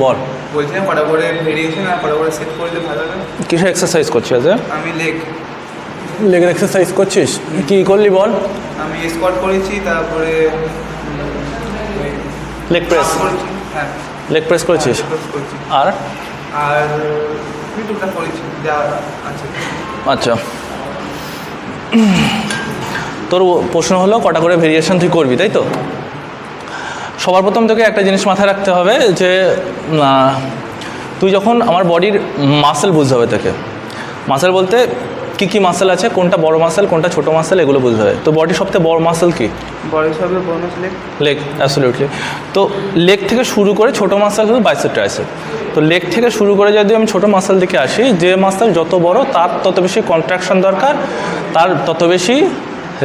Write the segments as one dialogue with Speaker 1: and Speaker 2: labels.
Speaker 1: বল।
Speaker 2: বলছিলাম কটা করে ভেরিয়েশন আর কটা করে সেট করলে ভালো হবে।
Speaker 1: কিসের এক্সারসাইজ করছিস আজ?
Speaker 2: আমি
Speaker 1: লেগের এক্সারসাইজ করছিস? কি করলি বল?
Speaker 2: আমি স্কোয়াট করেছি, তারপরে
Speaker 1: লেগ প্রেস।
Speaker 2: হ্যাঁ,
Speaker 1: লেগ প্রেস করেছিস? আর
Speaker 2: টুকটাক করেছি যা আছে।
Speaker 1: আচ্ছা, তোর প্রশ্ন হলো কটা করে ভেরিয়েশন তুই করবি, তাই তো? সবার প্রথম তোকে একটা জিনিস মাথায় রাখতে হবে যে তুই যখন আমার বডির মাসেল বুঝতে হবে তোকে। মাসেল বলতে কী কী মাসেল আছে, কোনটা বড় মাসেল কোনটা ছোটো মাসেল, এগুলো বুঝতে হবে। তো বডির সবথেকে বড় মাসেল কি? Leg, absolutely. তো লেগ থেকে শুরু করে ছোটো মাসেল হলো বাইসেপ ট্রাইসেপ। তো লেগ থেকে শুরু করে যদি আমি ছোটো মাসেল দিকে আসি, যে মাসেল যত বড় তার তত বেশি কন্ট্রাকশন দরকার, তার তত বেশি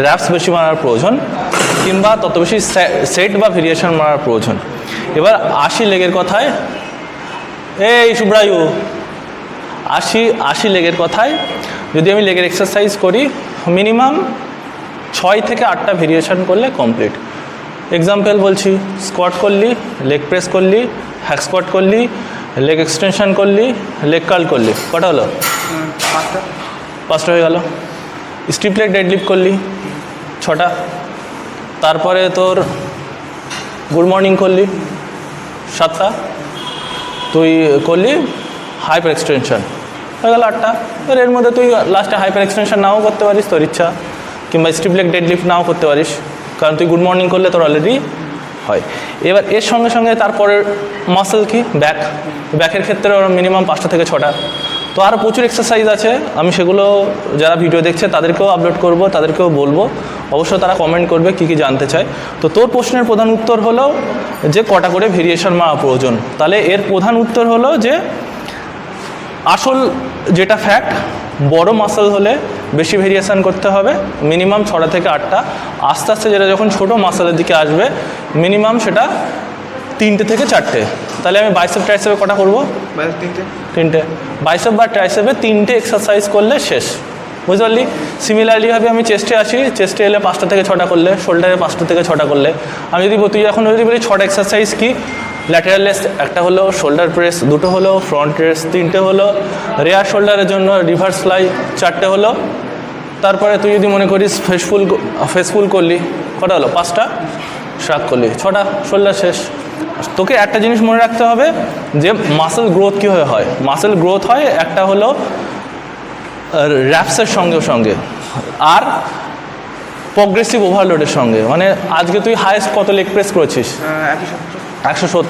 Speaker 1: র্যাপস বেশি মারার প্রয়োজন, কিংবা তত বেশি সেট বা ভেরিয়েশন মারার প্রয়োজন। এবার আসি লেগের কথায়। এই শুভ্রায়ু, আসি লেগের কথায়। যদি আমি লেগের এক্সারসাইজ করি, মিনিমাম 6 থেকে 8টা ভেরিয়েশন করলে কমপ্লিট। এক্সাম্পল বলছি, স্কোয়াট করলি, লেগ প্রেস করলি, হ্যাক স্কোয়াট করলি, লেগ এক্সটেনশন করলি, লেগ কার্ল করলি, কটা হলো? 5টা হয়ে গেল। স্ট্রিপ লেগ ডেডলিফট করলি 6টা। তারপরে তোর গুড মর্নিং করলি 7টা। তুই করলি হাইপার এক্সটেনশন, হয়ে গেল 8টা। এবার এর মধ্যে তুই লাস্টে হাইপার এক্সটেনশন নাও করতে পারিস তোর ইচ্ছা, কিংবা স্ট্রিপ লেগ ডেডলিফট নাও করতে পারিস, কারণ তুই গুড মর্নিং করলে তোর অলরেডি হয়। এবার এর সঙ্গে সঙ্গে তারপরের মাসেল কি? ব্যাকের ক্ষেত্রে মিনিমাম 5টা থেকে 6টা। তো আরও প্রচুর এক্সারসাইজ আছে, আমি সেগুলো যারা ভিডিও দেখছে তাদেরকেও আপলোড করব, তাদেরকেও বলবো, অবশ্যই তারা কমেন্ট করবে কী কী জানতে চায়। তো তোর প্রশ্নের প্রধান উত্তর হলো যে কটা করে ভেরিয়েশন মারা প্রয়োজন। তাহলে এর প্রধান উত্তর হলো যে আসল যেটা ফ্যাক্ট, বড় মাসেল হলে বেশি ভেরিয়েশন করতে হবে, মিনিমাম 6টা থেকে 8টা। আস্তে আস্তে যেটা যখন ছোটো মাসেলের দিকে আসবে, মিনিমাম সেটা 3টে থেকে 4টে। তাহলে আমি বাইসেপ ট্রাইসেপে কটা করবো? 3টে। বাইসেপ বা ট্রাইসেপে 3টে এক্সারসাইজ করলে শেষ, বুঝতে পারলি? সিমিলারলিভাবে আমি চেস্টে আসি, চেস্টে এলে 5টা থেকে 6টা করলে, শোল্ডারে 5টা থেকে 6টা করলে। আমি যদি তুই এখন যদি বলি 6টা এক্সারসাইজ কি? ল্যাটেরাল লেস্ট একটা হলো, শোল্ডার প্রেস 2টো হলো, ফ্রন্ট রেস 3টে হলো, রেয়ার শোল্ডারের জন্য রিভার্স ফ্লাই 4টে হলো। তারপরে তুই যদি মনে করিস ফেসফুল করলি, কটা হলো? 5টা। শ্রাক করলি 6টা, শোল্ডার শেষ। তোকে একটা জিনিস মনে রাখতে হবে যে মাসেল গ্রোথ কীভাবে হয়। মাসেল গ্রোথ হয় একটা হলো র্যাপসের সঙ্গে আর প্রগ্রেসিভ ওভারলোডের সঙ্গে। মানে আজকে তুই হায়েস্ট কত লেগ প্রেস করেছিস? 170।